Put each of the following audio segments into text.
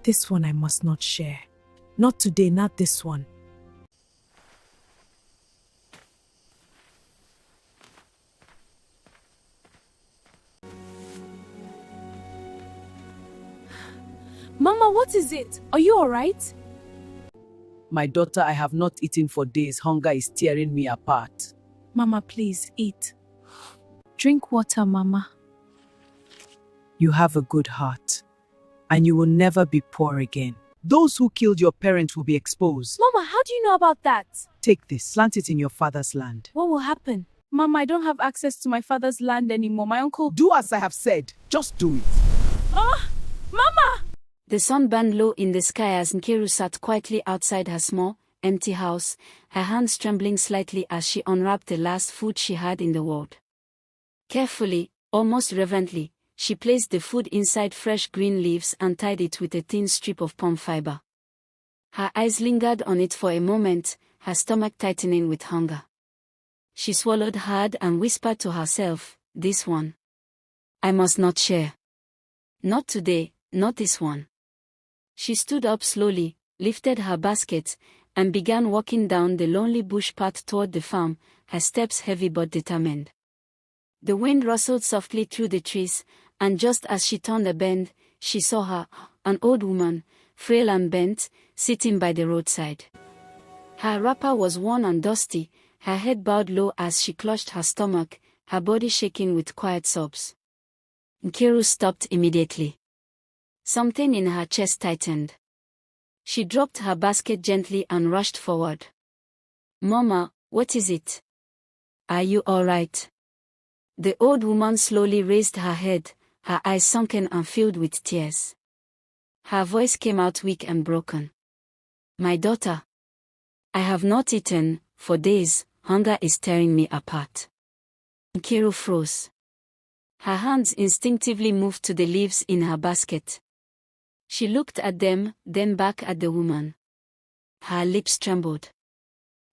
This one I must not share. Not today, not this one. Mama, what is it? Are you alright? My daughter, I have not eaten for days. Hunger is tearing me apart. Mama, please, eat. Drink water, Mama. You have a good heart, and you will never be poor again. Those who killed your parents will be exposed. Mama, how do you know about that? Take this, plant it in your father's land. What will happen? Mama, I don't have access to my father's land anymore. My uncle... Do as I have said. Just do it. Mama! The sun burned low in the sky as Nkiru sat quietly outside her small, empty house, her hands trembling slightly as she unwrapped the last food she had in the world. Carefully, almost reverently, she placed the food inside fresh green leaves and tied it with a thin strip of palm fiber. Her eyes lingered on it for a moment, her stomach tightening with hunger. She swallowed hard and whispered to herself, "This one. I must not share. Not today, not this one." She stood up slowly, lifted her basket, and began walking down the lonely bush path toward the farm, her steps heavy but determined. The wind rustled softly through the trees, and just as she turned a bend, she saw her, an old woman, frail and bent, sitting by the roadside. Her wrapper was worn and dusty, her head bowed low as she clutched her stomach, her body shaking with quiet sobs. Nkiru stopped immediately. Something in her chest tightened. She dropped her basket gently and rushed forward. "Mama, what is it? Are you all right?" The old woman slowly raised her head, her eyes sunken and filled with tears. Her voice came out weak and broken. "My daughter, I have not eaten for days. Hunger is tearing me apart." Nkiru froze. Her hands instinctively moved to the leaves in her basket. She looked at them, then back at the woman. Her lips trembled.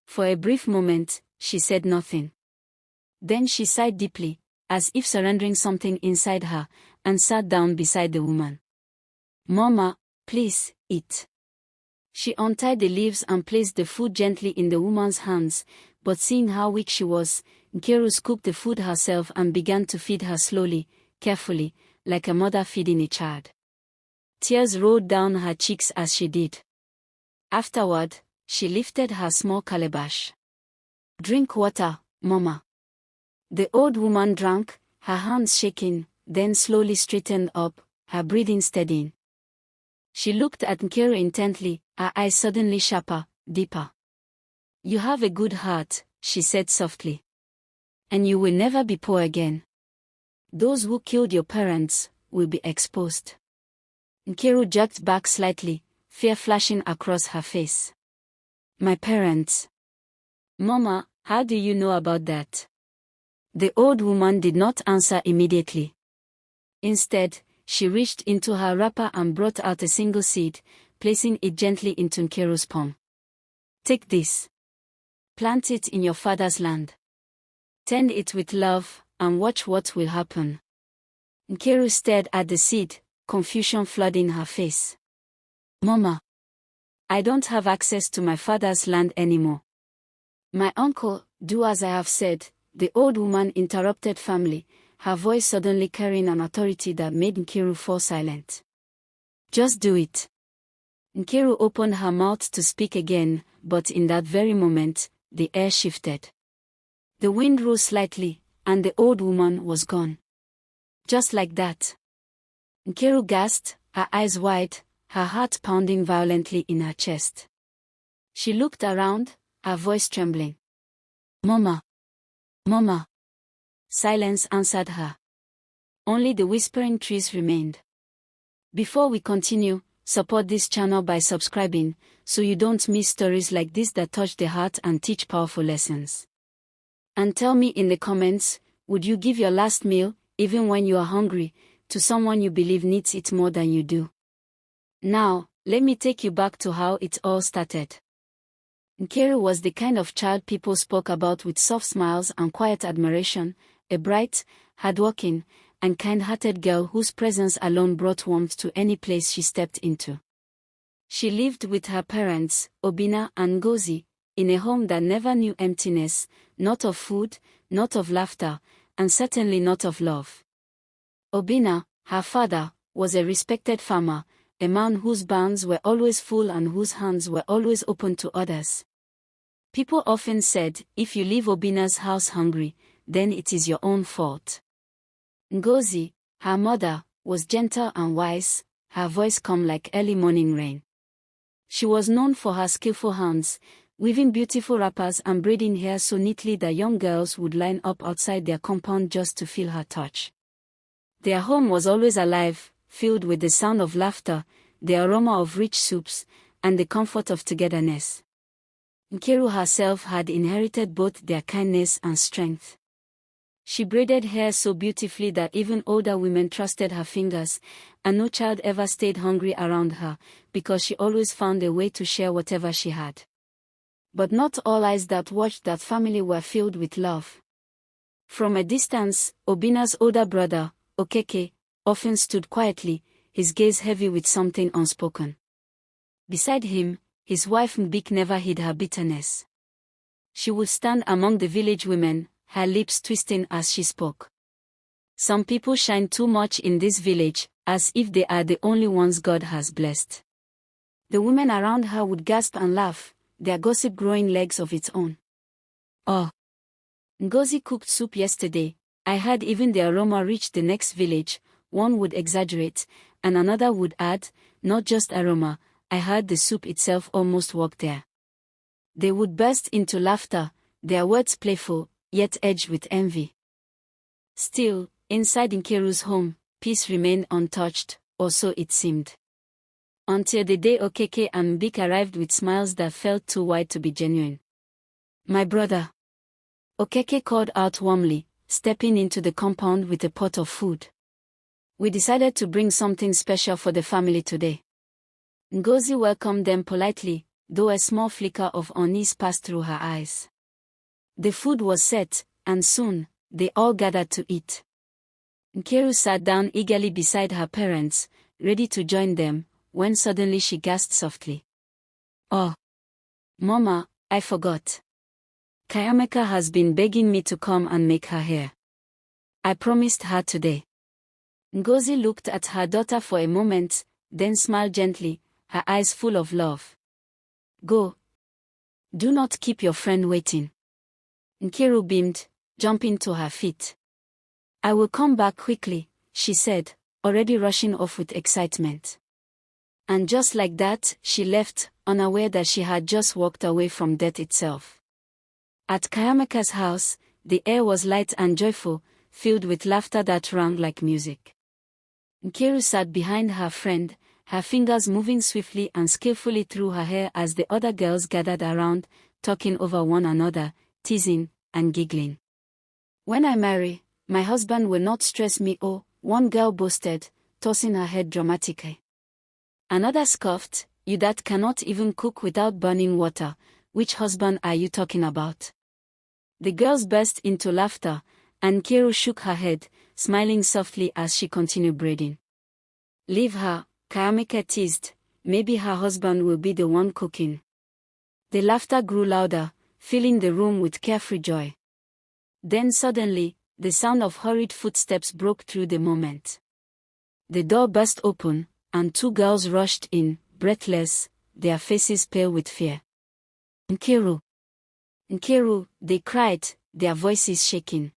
For a brief moment, she said nothing. Then she sighed deeply, as if surrendering something inside her, and sat down beside the woman. "Mama, please, eat." She untied the leaves and placed the food gently in the woman's hands, but seeing how weak she was, Nkiru scooped the food herself and began to feed her slowly, carefully, like a mother feeding a child. Tears rolled down her cheeks as she did. Afterward, she lifted her small calabash. "Drink water, Mama." The old woman drank, her hands shaking, then slowly straightened up, her breathing steadying. She looked at Nkiru intently, her eyes suddenly sharper, deeper. "You have a good heart," she said softly. "And you will never be poor again. Those who killed your parents will be exposed." Nkiru jerked back slightly, fear flashing across her face. "My parents? Mama, how do you know about that?" The old woman did not answer immediately. Instead, she reached into her wrapper and brought out a single seed, placing it gently into Nkiru's palm. "Take this. Plant it in your father's land. Tend it with love, and watch what will happen." Nkiru stared at the seed, confusion flooding her face. "Mama, I don't have access to my father's land anymore." "My uncle, do as I have said," the old woman interrupted firmly, her voice suddenly carrying an authority that made Nkiru fall silent. "Just do it." Nkiru opened her mouth to speak again, but in that very moment, the air shifted. The wind rose slightly, and the old woman was gone. Just like that. Nkiru gasped, her eyes wide, her heart pounding violently in her chest. She looked around, her voice trembling. "Mama! Mama!" Silence answered her. Only the whispering trees remained. Before we continue, support this channel by subscribing, so you don't miss stories like this that touch the heart and teach powerful lessons. And tell me in the comments, would you give your last meal, even when you are hungry, to someone you believe needs it more than you do? Now, let me take you back to how it all started. Nkiru was the kind of child people spoke about with soft smiles and quiet admiration, a bright, hardworking, and kind-hearted girl whose presence alone brought warmth to any place she stepped into. She lived with her parents, Obinna and Ngozi, in a home that never knew emptiness, not of food, not of laughter, and certainly not of love. Obinna, her father, was a respected farmer, a man whose barns were always full and whose hands were always open to others. People often said, if you leave Obinna's house hungry, then it is your own fault. Ngozi, her mother, was gentle and wise, her voice calm like early morning rain. She was known for her skillful hands, weaving beautiful wrappers and braiding hair so neatly that young girls would line up outside their compound just to feel her touch. Their home was always alive, filled with the sound of laughter, the aroma of rich soups, and the comfort of togetherness. Nkiru herself had inherited both their kindness and strength. She braided hair so beautifully that even older women trusted her fingers, and no child ever stayed hungry around her, because she always found a way to share whatever she had. But not all eyes that watched that family were filled with love. From a distance, Obinna's older brother, Okeke, often stood quietly, his gaze heavy with something unspoken. Beside him, his wife Mbik never hid her bitterness. She would stand among the village women, her lips twisting as she spoke. Some people shine too much in this village, as if they are the only ones God has blessed. The women around her would gasp and laugh, their gossip growing legs of its own. Oh! Ngozi cooked soup yesterday. I heard even the aroma reached the next village, one would exaggerate, and another would add, not just aroma, I heard the soup itself almost walked there. They would burst into laughter, their words playful, yet edged with envy. Still, inside Nkiru's home, peace remained untouched, or so it seemed. Until the day Okeke and Mbik arrived with smiles that felt too wide to be genuine. My brother. Okeke called out warmly, stepping into the compound with a pot of food. We decided to bring something special for the family today. Ngozi welcomed them politely, though a small flicker of unease passed through her eyes. The food was set, and soon, they all gathered to eat. Nkiru sat down eagerly beside her parents, ready to join them, when suddenly she gasped softly. Oh! Mama, I forgot. Kayameka has been begging me to come and make her hair. I promised her today. Ngozi looked at her daughter for a moment, then smiled gently, her eyes full of love. Go. Do not keep your friend waiting. Nkiru beamed, jumping to her feet. I will come back quickly, she said, already rushing off with excitement. And just like that, she left, unaware that she had just walked away from death itself. At Kayameka's house, the air was light and joyful, filled with laughter that rang like music. Nkiru sat behind her friend, her fingers moving swiftly and skillfully through her hair as the other girls gathered around, talking over one another, teasing, and giggling. When I marry, my husband will not stress me, oh, one girl boasted, tossing her head dramatically. Another scoffed, you that cannot even cook without burning water, which husband are you talking about? The girls burst into laughter, and Nkiru shook her head, smiling softly as she continued braiding. Leave her, Kayameka teased, maybe her husband will be the one cooking. The laughter grew louder, filling the room with carefree joy. Then suddenly, the sound of hurried footsteps broke through the moment. The door burst open, and two girls rushed in, breathless, their faces pale with fear. Nkiru! Nkiru, they cried, their voices shaking.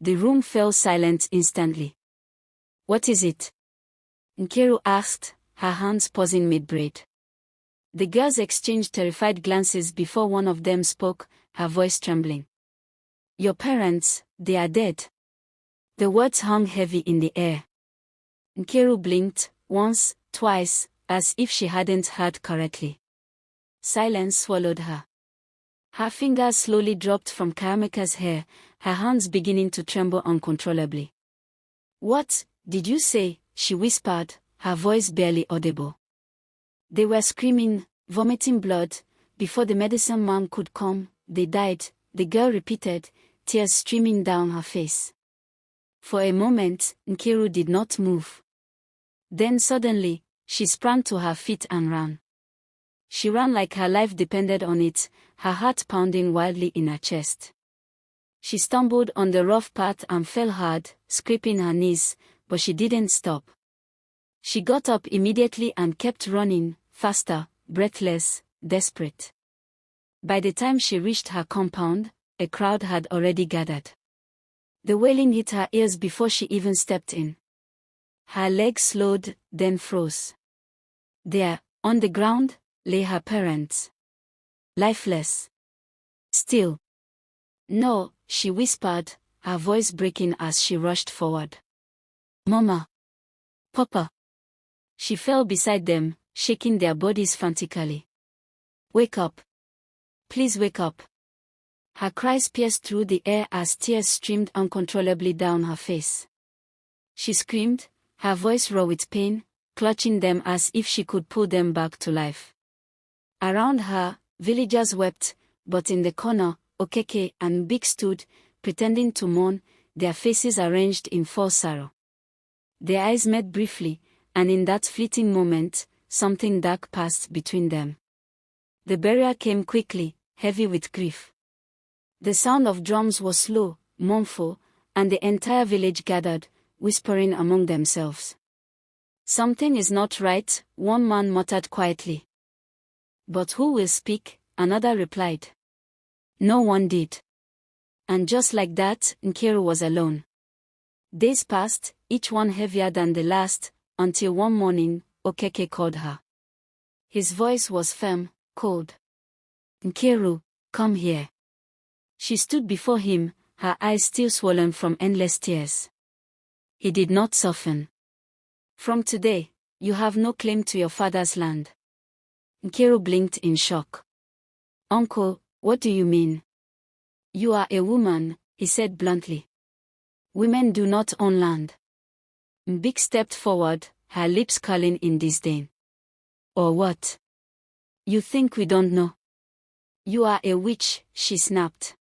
The room fell silent instantly. What is it? Nkiru asked, her hands pausing mid-braid. The girls exchanged terrified glances before one of them spoke, her voice trembling. Your parents, they are dead. The words hung heavy in the air. Nkiru blinked, once, twice, as if she hadn't heard correctly. Silence swallowed her. Her fingers slowly dropped from Kayameka's hair, her hands beginning to tremble uncontrollably. What did you say? She whispered, her voice barely audible. They were screaming, vomiting blood. Before the medicine man could come, they died, the girl repeated, tears streaming down her face. For a moment, Nkiru did not move. Then suddenly, she sprang to her feet and ran. She ran like her life depended on it, her heart pounding wildly in her chest. She stumbled on the rough path and fell hard, scraping her knees, but she didn't stop. She got up immediately and kept running, faster, breathless, desperate. By the time she reached her compound, a crowd had already gathered. The wailing hit her ears before she even stepped in. Her legs slowed, then froze. There, on the ground, lay her parents. Lifeless. Still. "No," she whispered, her voice breaking as she rushed forward. "Mama. Papa." She fell beside them, shaking their bodies frantically. "Wake up. Please wake up." Her cries pierced through the air as tears streamed uncontrollably down her face. She screamed, her voice raw with pain, clutching them as if she could pull them back to life. Around her, villagers wept, but in the corner, Okeke and Big stood, pretending to mourn, their faces arranged in false sorrow. Their eyes met briefly, and in that fleeting moment, something dark passed between them. The burial came quickly, heavy with grief. The sound of drums was slow, mournful, and the entire village gathered, whispering among themselves. "Something is not right," one man muttered quietly. "But who will speak?" another replied. No one did. And just like that, Nkiru was alone. Days passed, each one heavier than the last, until one morning, Okeke called her. His voice was firm, cold. "Nkiru, come here." She stood before him, her eyes still swollen from endless tears. He did not soften. "From today, you have no claim to your father's land." Nkiru blinked in shock. "Uncle, what do you mean?" "You are a woman," he said bluntly. "Women do not own land." Mbik stepped forward, her lips curling in disdain. "Or what? You think we don't know?" "You are a witch," she snapped.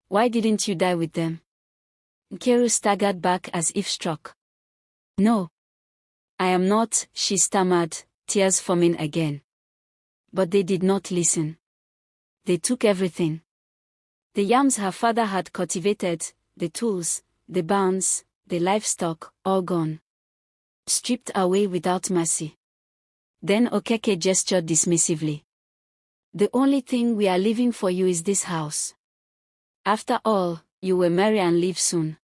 "Why didn't you die with them?" Nkiru staggered back as if struck. "No. I am not," she stammered, tears forming again. But they did not listen. They took everything. The yams her father had cultivated, the tools, the barns, the livestock, all gone. Stripped away without mercy. Then Okeke gestured dismissively. "The only thing we are leaving for you is this house. After all, you will marry and leave soon.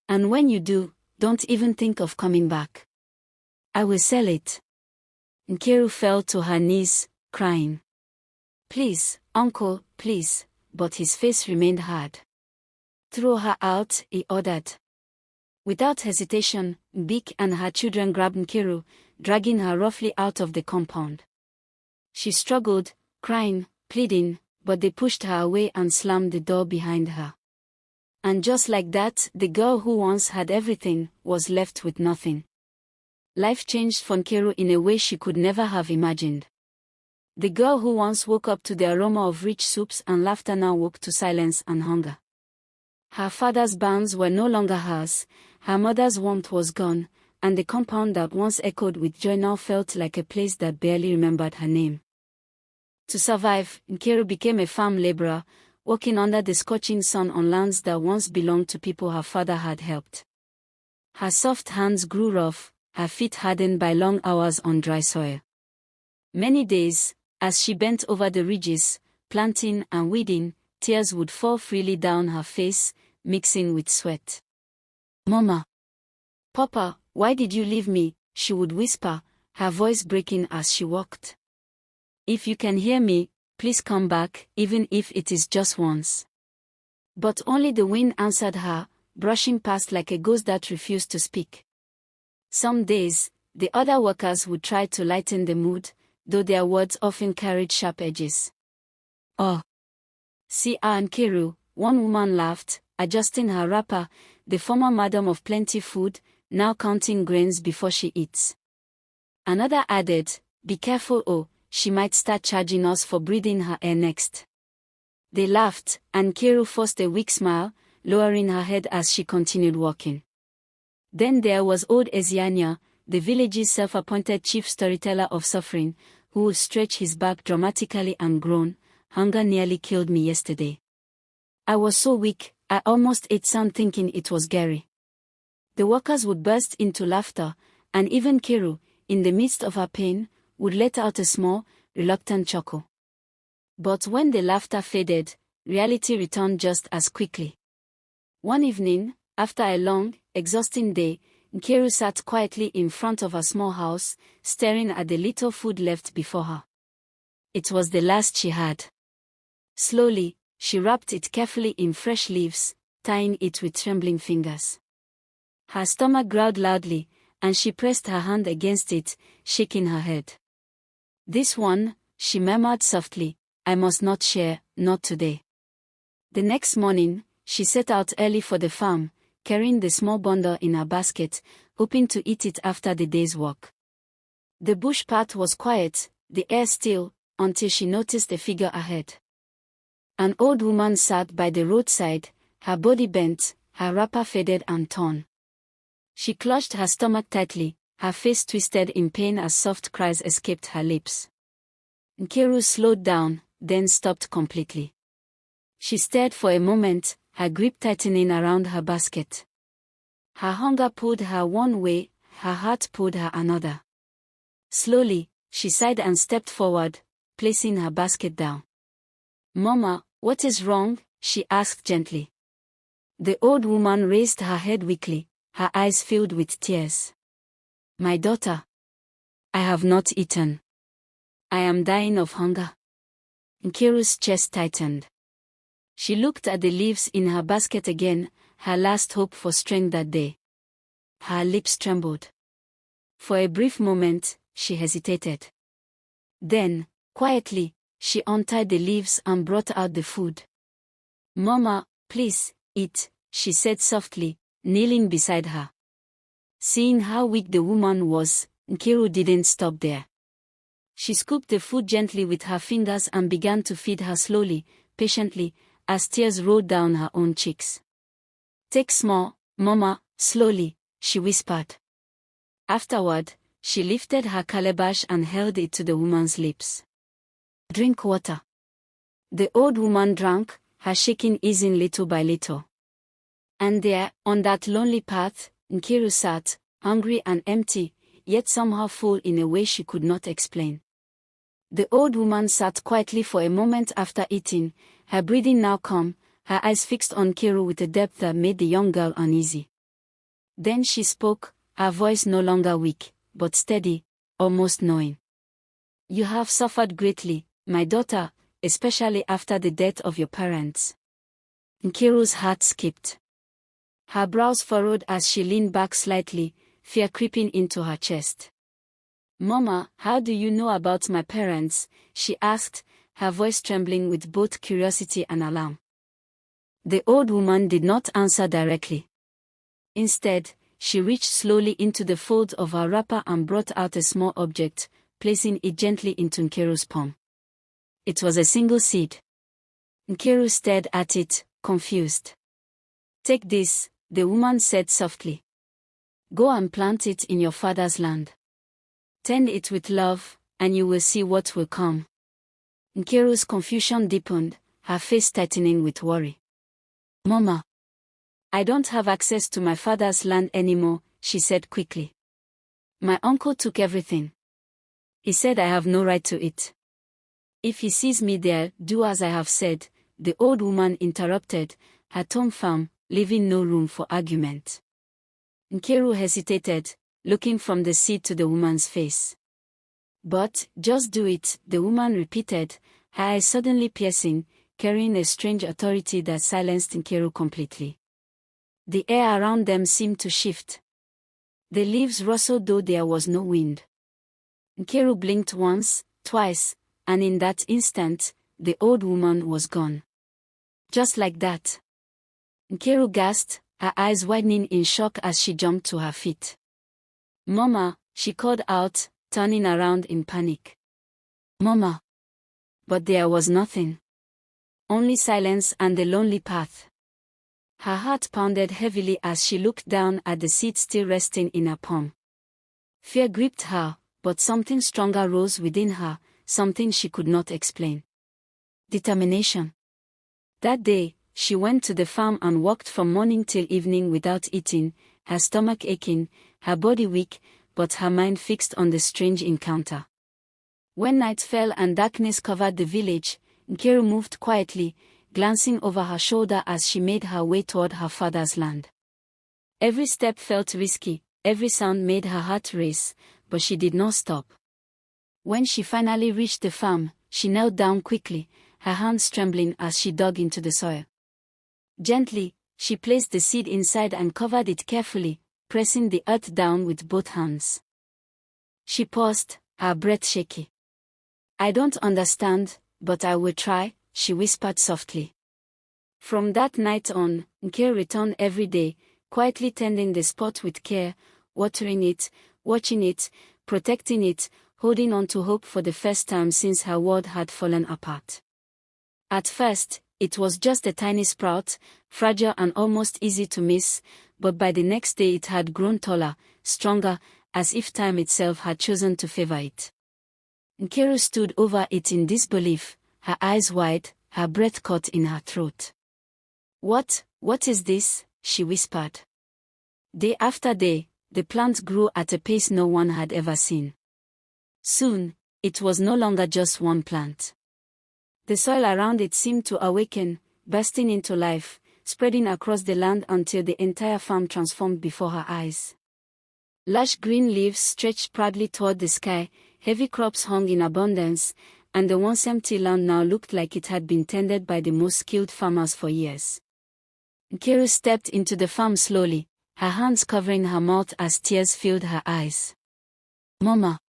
And when you do, don't even think of coming back. I will sell it." Nkiru fell to her knees, crying. "Please, uncle, please," but his face remained hard. "Throw her out," he ordered. Without hesitation, Mbik and her children grabbed Nkiru, dragging her roughly out of the compound. She struggled, crying, pleading, but they pushed her away and slammed the door behind her. And just like that, the girl who once had everything was left with nothing. Life changed for Nkiru in a way she could never have imagined. The girl who once woke up to the aroma of rich soups and laughter now woke to silence and hunger. Her father's barns were no longer hers, her mother's warmth was gone, and the compound that once echoed with joy now felt like a place that barely remembered her name. To survive, Nkiru became a farm laborer, working under the scorching sun on lands that once belonged to people her father had helped. Her soft hands grew rough, her feet hardened by long hours on dry soil. Many days, as she bent over the ridges, planting and weeding, tears would fall freely down her face, mixing with sweat. "Mama. Papa, why did you leave me?" she would whisper, her voice breaking as she walked. "If you can hear me, please come back, even if it is just once." But only the wind answered her, brushing past like a ghost that refused to speak. Some days, the other workers would try to lighten the mood, though their words often carried sharp edges. "Oh. See Nkiru," one woman laughed, adjusting her wrapper, the former madam of plenty food, now counting grains before she eats. Another added, "Be careful, oh, she might start charging us for breathing her air next." They laughed, and Nkiru forced a weak smile, lowering her head as she continued walking. Then there was old Ezianya, the village's self-appointed chief storyteller of suffering, who would stretch his back dramatically and groan, "Hunger nearly killed me yesterday. I was so weak, I almost ate some thinking it was Gary." The workers would burst into laughter, and even Kiru, in the midst of her pain, would let out a small, reluctant chuckle. But when the laughter faded, reality returned just as quickly. One evening, after a long, exhausting day, Nkiru sat quietly in front of her small house, staring at the little food left before her. It was the last she had. Slowly, she wrapped it carefully in fresh leaves, tying it with trembling fingers. Her stomach growled loudly, and she pressed her hand against it, shaking her head. "This one," she murmured softly, "I must not share, not today." The next morning, she set out early for the farm, carrying the small bundle in her basket, hoping to eat it after the day's walk. The bush path was quiet, the air still, until she noticed a figure ahead. An old woman sat by the roadside, her body bent, her wrapper faded and torn. She clutched her stomach tightly, her face twisted in pain as soft cries escaped her lips. Nkiru slowed down, then stopped completely. She stared for a moment, her grip tightening around her basket. Her hunger pulled her one way, her heart pulled her another. Slowly, she sighed and stepped forward, placing her basket down. "Mama, what is wrong?" she asked gently. The old woman raised her head weakly, her eyes filled with tears. "My daughter, I have not eaten. I am dying of hunger." Nkiru's chest tightened. She looked at the leaves in her basket again, her last hope for strength that day. Her lips trembled. For a brief moment, she hesitated. Then, quietly, she untied the leaves and brought out the food. "Mama, please, eat," she said softly, kneeling beside her. Seeing how weak the woman was, Nkiru didn't stop there. She scooped the food gently with her fingers and began to feed her slowly, patiently, as tears rolled down her own cheeks. "Take small, Mama, slowly," she whispered. Afterward, she lifted her calabash and held it to the woman's lips. "Drink water." The old woman drank, her shaking easing little by little. And there, on that lonely path, Nkiru sat, hungry and empty, yet somehow full in a way she could not explain. The old woman sat quietly for a moment after eating, her breathing now calm, her eyes fixed on Nkiru with a depth that made the young girl uneasy. Then she spoke, her voice no longer weak, but steady, almost knowing. "You have suffered greatly, my daughter, especially after the death of your parents." Nkiru's heart skipped. Her brows furrowed as she leaned back slightly, fear creeping into her chest. "Mama, how do you know about my parents?" she asked, her voice trembling with both curiosity and alarm. The old woman did not answer directly. Instead, she reached slowly into the folds of her wrapper and brought out a small object, placing it gently into Nkiru's palm. It was a single seed. Nkiru stared at it, confused. "Take this," the woman said softly. "Go and plant it in your father's land. Tend it with love, and you will see what will come." Nkiru's confusion deepened, her face tightening with worry. "Mama, I don't have access to my father's land anymore," she said quickly. "My uncle took everything. He said I have no right to it. If he sees me there, do as I have said," the old woman interrupted, her tone firm, leaving no room for argument. Nkiru hesitated, looking from the seed to the woman's face. "But, just do it," the woman repeated, her eyes suddenly piercing, carrying a strange authority that silenced Nkiru completely. The air around them seemed to shift. The leaves rustled though there was no wind. Nkiru blinked once, twice, and in that instant, the old woman was gone. Just like that. Nkiru gasped, her eyes widening in shock as she jumped to her feet. "Mama," she called out, turning around in panic. "Mama." But there was nothing. Only silence and the lonely path. Her heart pounded heavily as she looked down at the seed still resting in her palm. Fear gripped her, but something stronger rose within her, something she could not explain. Determination. That day, she went to the farm and walked from morning till evening without eating, her stomach aching, her body weak, but her mind fixed on the strange encounter. When night fell and darkness covered the village, Nkiru moved quietly, glancing over her shoulder as she made her way toward her father's land. Every step felt risky, every sound made her heart race, but she did not stop. When she finally reached the farm, she knelt down quickly, her hands trembling as she dug into the soil. Gently, she placed the seed inside and covered it carefully, pressing the earth down with both hands. She paused, her breath shaky. "I don't understand, but I will try," she whispered softly. From that night on, Nkiru returned every day, quietly tending the spot with care, watering it, watching it, protecting it, holding on to hope for the first time since her world had fallen apart. At first, it was just a tiny sprout, fragile and almost easy to miss, but by the next day it had grown taller, stronger, as if time itself had chosen to favor it. Nkiru stood over it in disbelief, her eyes wide, her breath caught in her throat. What is this?" she whispered. Day after day, the plant grew at a pace no one had ever seen. Soon, it was no longer just one plant. The soil around it seemed to awaken, bursting into life, spreading across the land until the entire farm transformed before her eyes. Lush green leaves stretched proudly toward the sky, heavy crops hung in abundance, and the once empty land now looked like it had been tended by the most skilled farmers for years. Nkiru stepped into the farm slowly, her hands covering her mouth as tears filled her eyes. "Mama!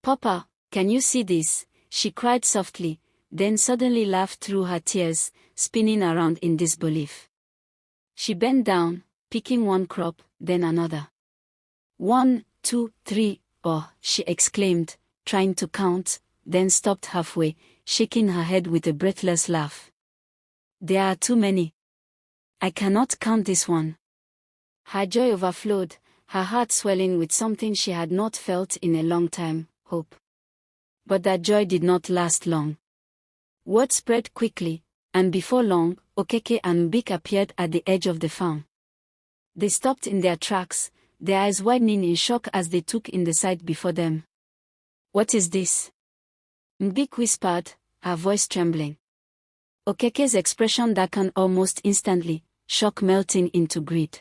Papa, can you see this?" she cried softly, then suddenly laughed through her tears, spinning around in disbelief. She bent down, picking one crop, then another. "1, 2, 3, oh," she exclaimed, trying to count, then stopped halfway, shaking her head with a breathless laugh. "There are too many. I cannot count this one." Her joy overflowed, her heart swelling with something she had not felt in a long time, hope. But that joy did not last long. Word spread quickly, and before long, Okeke and Mbik appeared at the edge of the farm. They stopped in their tracks, their eyes widening in shock as they took in the sight before them. "What is this?" Mbik whispered, her voice trembling. Okeke's expression darkened almost instantly, shock melting into greed.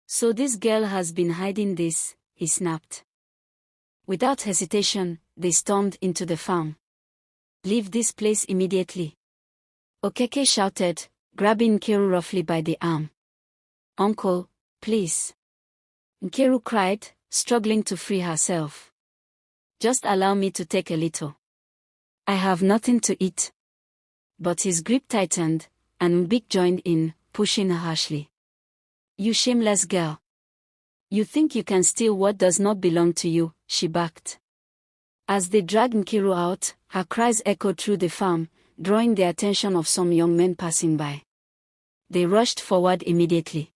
"So this girl has been hiding this," he snapped. Without hesitation, they stormed into the farm. "Leave this place immediately," Okeke shouted, grabbing Nkiru roughly by the arm. "Uncle, please," Nkiru cried, struggling to free herself. "Just allow me to take a little. I have nothing to eat." But his grip tightened, and Mbik joined in, pushing her harshly. "You shameless girl. You think you can steal what does not belong to you," she barked. As they dragged Nkiru out, her cries echoed through the farm, drawing the attention of some young men passing by. They rushed forward immediately.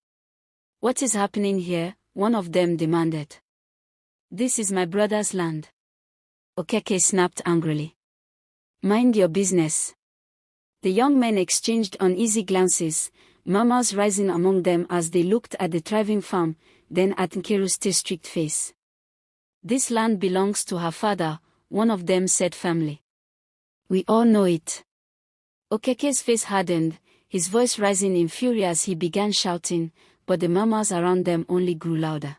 "What is happening here?" one of them demanded. "This is my brother's land," Okeke snapped angrily. "Mind your business." The young men exchanged uneasy glances, murmurs rising among them as they looked at the thriving farm, then at Nkiru's still strict face. "This land belongs to her father," one of them said firmly. "We all know it." Okeke's face hardened, his voice rising in fury as he began shouting, but the murmurs around them only grew louder.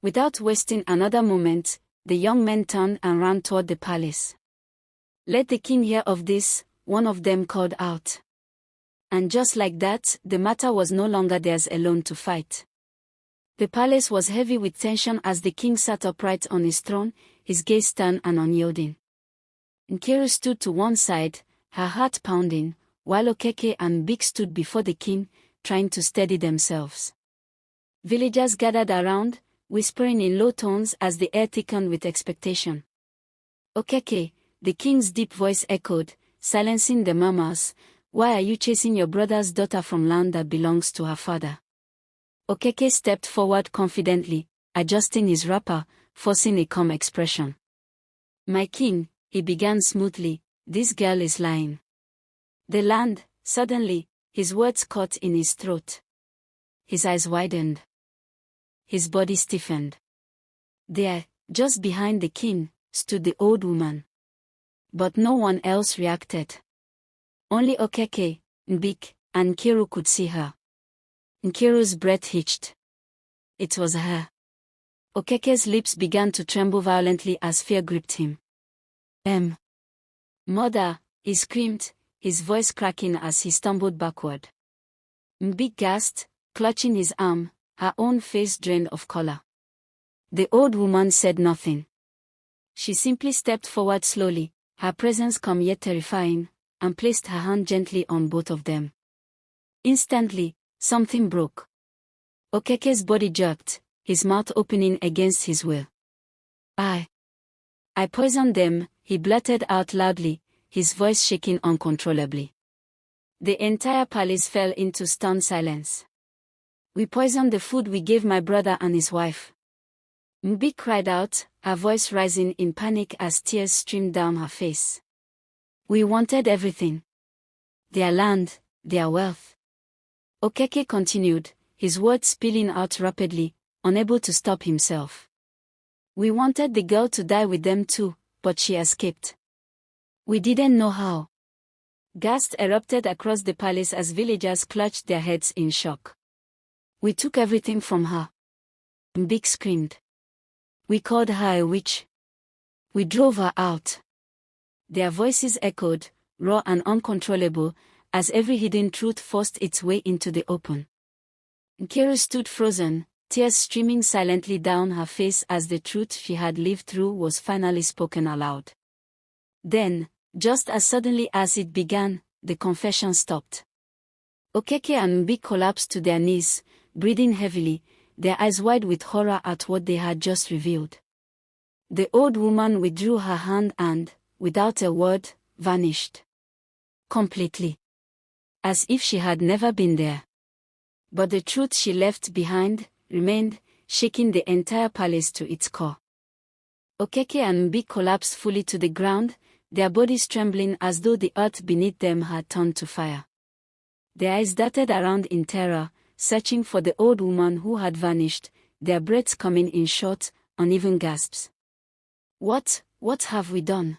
Without wasting another moment, the young men turned and ran toward the palace. "Let the king hear of this," one of them called out. And just like that, the matter was no longer theirs alone to fight. The palace was heavy with tension as the king sat upright on his throne, his gaze stern and unyielding. Nkiru stood to one side, her heart pounding, while Okeke and Mbik stood before the king, trying to steady themselves. Villagers gathered around, whispering in low tones as the air thickened with expectation. "Okeke," the king's deep voice echoed, silencing the murmurs, "why are you chasing your brother's daughter from land that belongs to her father?" Okeke stepped forward confidently, adjusting his wrapper, forcing a calm expression. "My king," he began smoothly, "this girl is lying." "The land," suddenly, his words caught in his throat. His eyes widened. His body stiffened. There, just behind the king, stood the old woman. But no one else reacted. Only Okeke, Mbik, and Nkiru could see her. Nkiru's breath hitched. It was her. Okeke's lips began to tremble violently as fear gripped him. Mother," he screamed, his voice cracking as he stumbled backward. Mbik gasped, clutching his arm, her own face drained of color. The old woman said nothing. She simply stepped forward slowly, her presence calm yet terrifying, and placed her hand gently on both of them. Instantly, something broke. Okeke's body jerked, his mouth opening against his will. I poisoned them," he blurted out loudly, his voice shaking uncontrollably. The entire palace fell into stunned silence. "We poisoned the food we gave my brother and his wife." Mbik cried out, her voice rising in panic as tears streamed down her face. "We wanted everything. Their land, their wealth." Okeke continued, his words spilling out rapidly, unable to stop himself. "We wanted the girl to die with them too, but she escaped. We didn't know how." Gasps erupted across the palace as villagers clutched their heads in shock. "We took everything from her," Mbik screamed. "We called her a witch. We drove her out." Their voices echoed, raw and uncontrollable, as every hidden truth forced its way into the open. Nkiru stood frozen, tears streaming silently down her face as the truth she had lived through was finally spoken aloud. Then, just as suddenly as it began, the confession stopped. Okeke and Mbik collapsed to their knees, breathing heavily, their eyes wide with horror at what they had just revealed. The old woman withdrew her hand and, without a word, vanished. Completely. As if she had never been there. But the truth she left behind remained, shaking the entire palace to its core. Okeke and Mbik collapsed fully to the ground, their bodies trembling as though the earth beneath them had turned to fire. Their eyes darted around in terror, searching for the old woman who had vanished, their breaths coming in short, uneven gasps. What have we done?"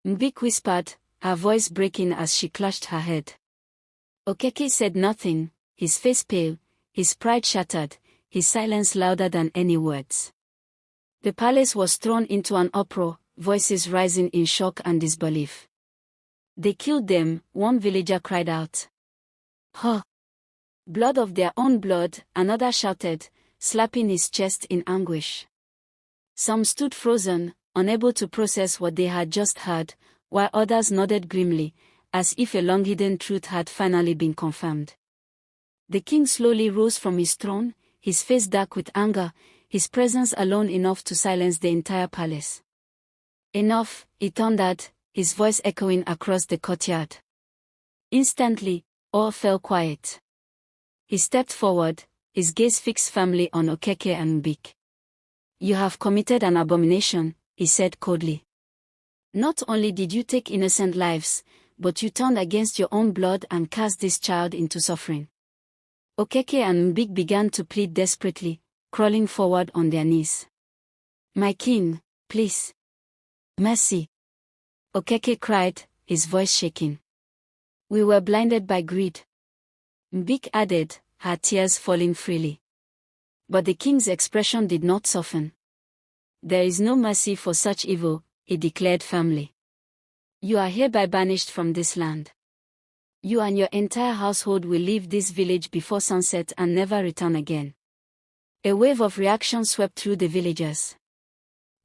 Mbik whispered, her voice breaking as she clutched her head. Okeke said nothing, his face pale, his pride shattered, his silence louder than any words. The palace was thrown into an uproar, voices rising in shock and disbelief. "They killed them," one villager cried out. "Huh! Blood of their own blood," another shouted, slapping his chest in anguish. Some stood frozen, unable to process what they had just heard, while others nodded grimly, as if a long-hidden truth had finally been confirmed. The king slowly rose from his throne, his face dark with anger, his presence alone enough to silence the entire palace. "Enough," he thundered, his voice echoing across the courtyard. Instantly, all fell quiet. He stepped forward, his gaze fixed firmly on Okeke and Mbik. "You have committed an abomination," he said coldly. "Not only did you take innocent lives, but you turned against your own blood and cast this child into suffering." Okeke and Mbik began to plead desperately, crawling forward on their knees. "My king, please. Mercy." Okeke cried, his voice shaking. "We were blinded by greed," Mbik added, her tears falling freely. But the king's expression did not soften. "There is no mercy for such evil," he declared firmly. "You are hereby banished from this land. You and your entire household will leave this village before sunset and never return again." A wave of reaction swept through the villagers.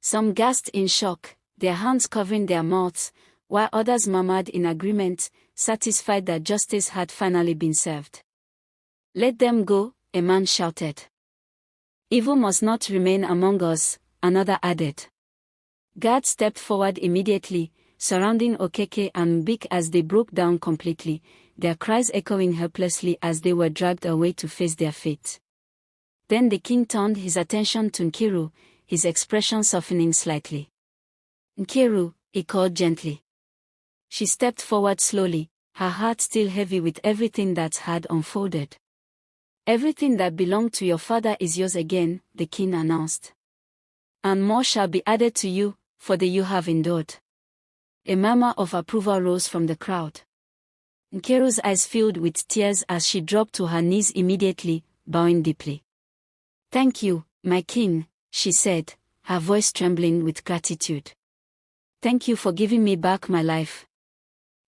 Some gasped in shock, their hands covering their mouths, while others murmured in agreement, satisfied that justice had finally been served. "Let them go," a man shouted. "Evil must not remain among us," another added. Guards stepped forward immediately, surrounding Okeke and Mbik as they broke down completely, their cries echoing helplessly as they were dragged away to face their fate. Then the king turned his attention to Nkiru, his expression softening slightly. Nkiru, he called gently. She stepped forward slowly, her heart still heavy with everything that had unfolded. Everything that belonged to your father is yours again, the king announced. And more shall be added to you, for the you have endured. A murmur of approval rose from the crowd. Nkiru's eyes filled with tears as she dropped to her knees immediately, bowing deeply. Thank you, my king, she said, her voice trembling with gratitude. Thank you for giving me back my life.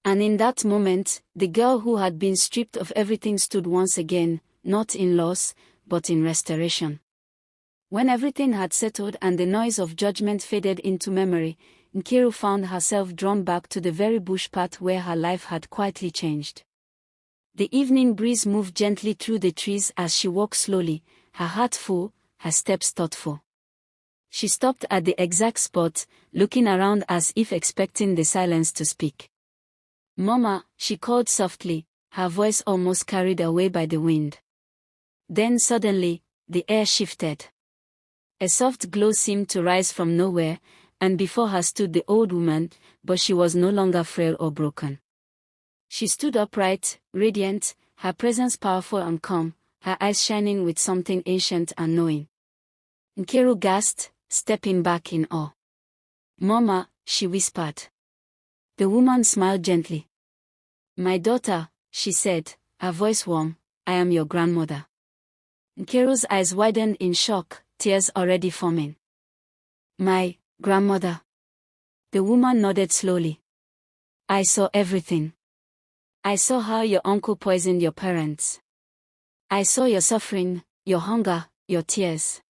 And in that moment, the girl who had been stripped of everything stood once again, not in loss, but in restoration. When everything had settled and the noise of judgment faded into memory, Nkiru found herself drawn back to the very bush path where her life had quietly changed. The evening breeze moved gently through the trees as she walked slowly, her heart full, her steps thoughtful. She stopped at the exact spot, looking around as if expecting the silence to speak. Mama, she called softly, her voice almost carried away by the wind. Then suddenly, the air shifted. A soft glow seemed to rise from nowhere, and before her stood the old woman, but she was no longer frail or broken. She stood upright, radiant, her presence powerful and calm, her eyes shining with something ancient and knowing. Nkiru gasped, stepping back in awe. Mama, she whispered. The woman smiled gently. My daughter, she said, her voice warm, I am your grandmother. Nkiru's eyes widened in shock, tears already forming. My grandmother. The woman nodded slowly. I saw everything. I saw how your uncle poisoned your parents. I saw your suffering, your hunger, your tears.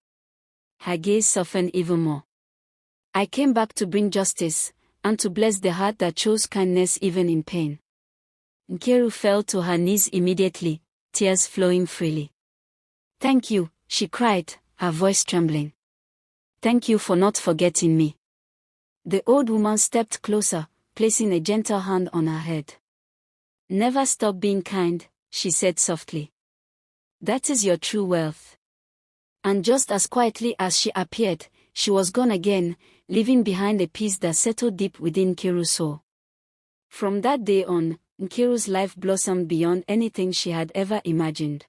Her gaze softened even more. I came back to bring justice, and to bless the heart that chose kindness even in pain. Nkiru fell to her knees immediately, tears flowing freely. Thank you, she cried, her voice trembling. Thank you for not forgetting me. The old woman stepped closer, placing a gentle hand on her head. Never stop being kind, she said softly. That is your true wealth. And just as quietly as she appeared, she was gone again, leaving behind a peace that settled deep within Nkiru's soul. From that day on, Nkiru's life blossomed beyond anything she had ever imagined.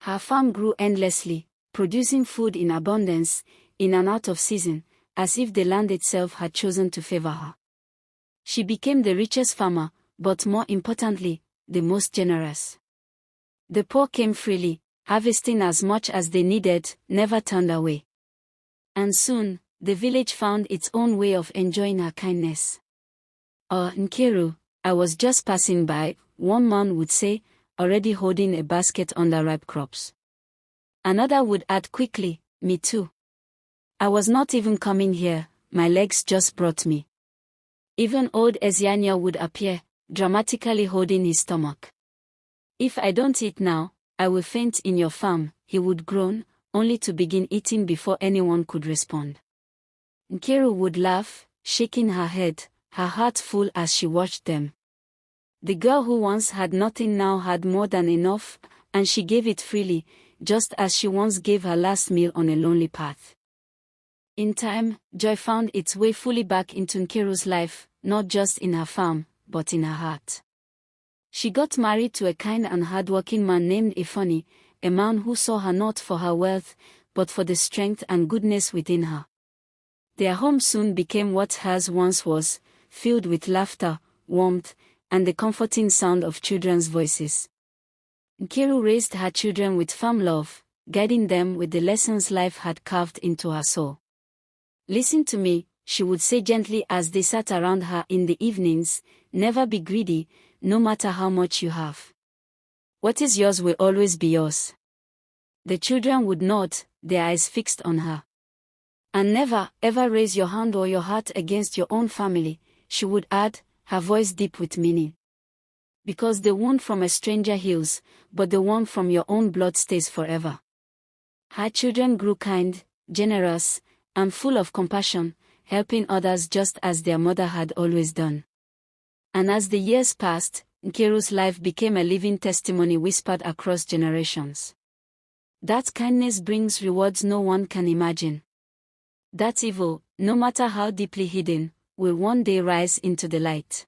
Her farm grew endlessly, producing food in abundance, in and out of season, as if the land itself had chosen to favor her. She became the richest farmer, but more importantly, the most generous. The poor came freely, harvesting as much as they needed, never turned away. And soon, the village found its own way of enjoying her kindness. Oh, Nkiru, I was just passing by, one man would say, already holding a basket under ripe crops. Another would add quickly, me too. I was not even coming here, my legs just brought me. Even old Ezianya would appear, dramatically holding his stomach. If I don't eat now, I will faint in your farm, he would groan, only to begin eating before anyone could respond. Nkiru would laugh, shaking her head, her heart full as she watched them. The girl who once had nothing now had more than enough, and she gave it freely, just as she once gave her last meal on a lonely path. In time, joy found its way fully back into Nkiru's life, not just in her farm, but in her heart. She got married to a kind and hardworking man named Ifani, a man who saw her not for her wealth, but for the strength and goodness within her. Their home soon became what hers once was, filled with laughter, warmth, and the comforting sound of children's voices. Nkiru raised her children with firm love, guiding them with the lessons life had carved into her soul. Listen to me, she would say gently as they sat around her in the evenings, never be greedy, no matter how much you have. What is yours will always be yours. The children would nod, their eyes fixed on her. And never, ever raise your hand or your heart against your own family, she would add, her voice deep with meaning. Because the wound from a stranger heals, but the one from your own blood stays forever. Her children grew kind, generous, and full of compassion, helping others just as their mother had always done. And as the years passed, Nkiru's life became a living testimony whispered across generations. That kindness brings rewards no one can imagine. That evil, no matter how deeply hidden, will one day rise into the light.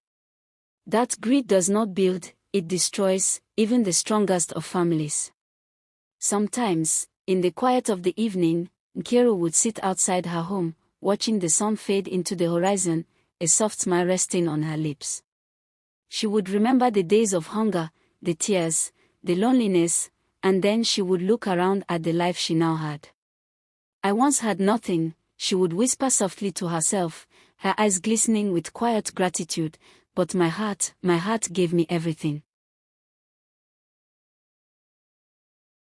That greed does not build, it destroys, even the strongest of families. Sometimes, in the quiet of the evening, Nkiru would sit outside her home, watching the sun fade into the horizon, a soft smile resting on her lips. She would remember the days of hunger, the tears, the loneliness, and then she would look around at the life she now had. I once had nothing, she would whisper softly to herself, her eyes glistening with quiet gratitude, but my heart gave me everything.